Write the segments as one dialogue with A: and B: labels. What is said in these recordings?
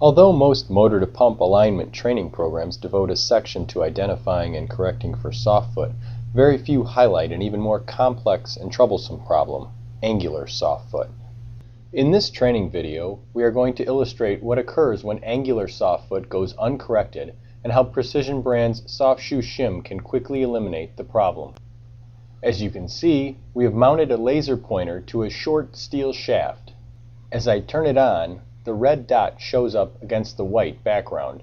A: Although most motor-to-pump alignment training programs devote a section to identifying and correcting for soft foot, very few highlight an even more complex and troublesome problem, angular soft foot. In this training video, we are going to illustrate what occurs when angular soft foot goes uncorrected and how Precision Brand's Sof Shoe Shim can quickly eliminate the problem. As you can see, we have mounted a laser pointer to a short steel shaft. As I turn it on, the red dot shows up against the white background.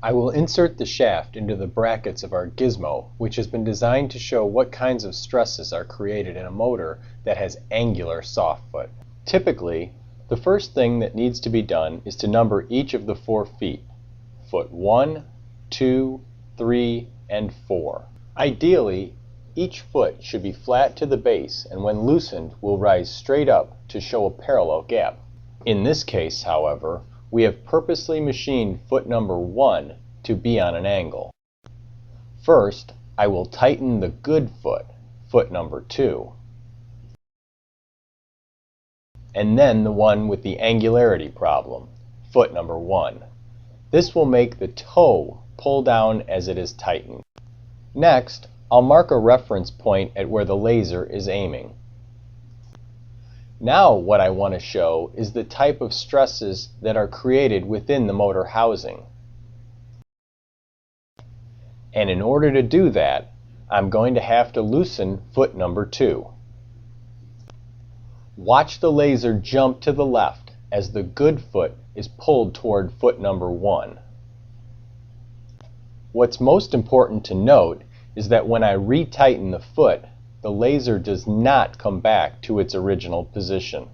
A: I will insert the shaft into the brackets of our gizmo, which has been designed to show what kinds of stresses are created in a motor that has angular soft foot. Typically, the first thing that needs to be done is to number each of the 4 feet. Foot 1, 2, 3, and 4. Ideally, each foot should be flat to the base and when loosened will rise straight up to show a parallel gap. In this case, however, we have purposely machined foot number 1 to be on an angle. First, I will tighten the good foot, foot number 2, and then the one with the angularity problem, foot number 1. This will make the toe pull down as it is tightened. Next, I'll mark a reference point at where the laser is aiming. Now what I want to show is the type of stresses that are created within the motor housing. And in order to do that, I'm going to have to loosen foot number 2. Watch the laser jump to the left as the good foot is pulled toward foot number 1. What's most important to note is that when I retighten the foot, the laser does not come back to its original position.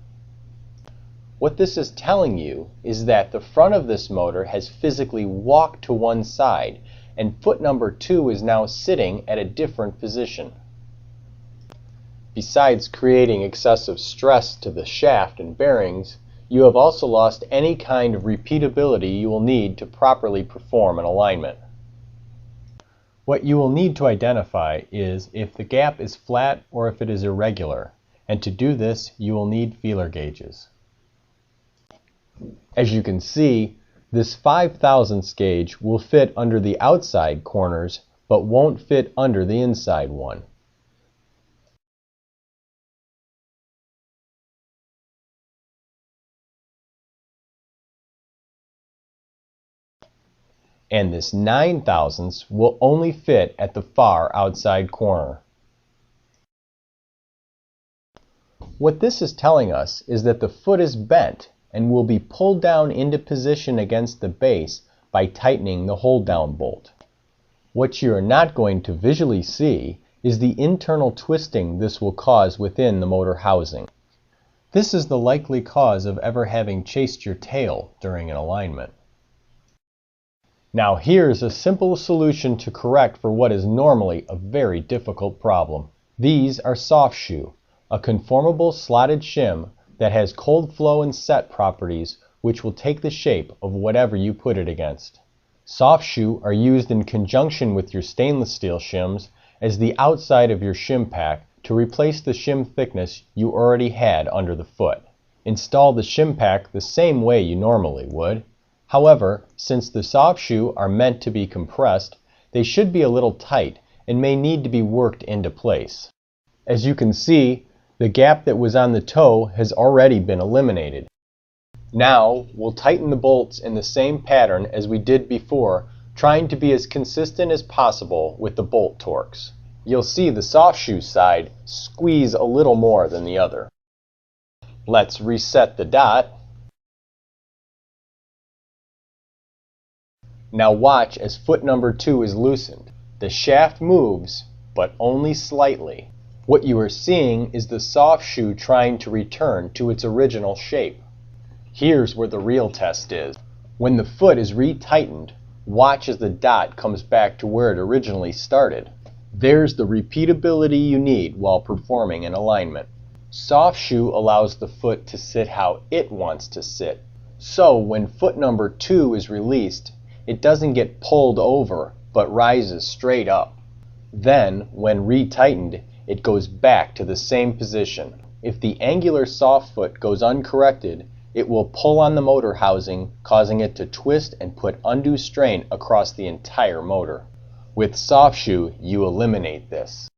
A: What this is telling you is that the front of this motor has physically walked to one side and foot number 2 is now sitting at a different position. Besides creating excessive stress to the shaft and bearings, you have also lost any kind of repeatability you will need to properly perform an alignment. What you will need to identify is if the gap is flat or if it is irregular, and to do this you will need feeler gauges. As you can see, this 5/1000 gauge will fit under the outside corners but won't fit under the inside one. And this 9/1000 will only fit at the far outside corner. What this is telling us is that the foot is bent and will be pulled down into position against the base by tightening the hold-down bolt. What you are not going to visually see is the internal twisting this will cause within the motor housing. This is the likely cause of ever having chased your tail during an alignment. Now here's a simple solution to correct for what is normally a very difficult problem. These are Sof Shoe, a conformable slotted shim that has cold flow and set properties which will take the shape of whatever you put it against. Sof Shoe are used in conjunction with your stainless steel shims as the outside of your shim pack to replace the shim thickness you already had under the foot. Install the shim pack the same way you normally would. However, since the Sof Shoe are meant to be compressed, they should be a little tight and may need to be worked into place. As you can see, the gap that was on the toe has already been eliminated. Now, we'll tighten the bolts in the same pattern as we did before, trying to be as consistent as possible with the bolt torques. You'll see the Sof Shoe side squeeze a little more than the other. Let's reset the dot. Now watch as foot number 2 is loosened. The shaft moves, but only slightly. What you are seeing is the Sof Shoe trying to return to its original shape. Here's where the real test is. When the foot is retightened, watch as the dot comes back to where it originally started. There's the repeatability you need while performing an alignment. Sof Shoe allows the foot to sit how it wants to sit. So when foot number 2 is released, it doesn't get pulled over, but rises straight up. Then, when retightened, it goes back to the same position. If the angular soft foot goes uncorrected, it will pull on the motor housing, causing it to twist and put undue strain across the entire motor. With Sof Shoe, you eliminate this.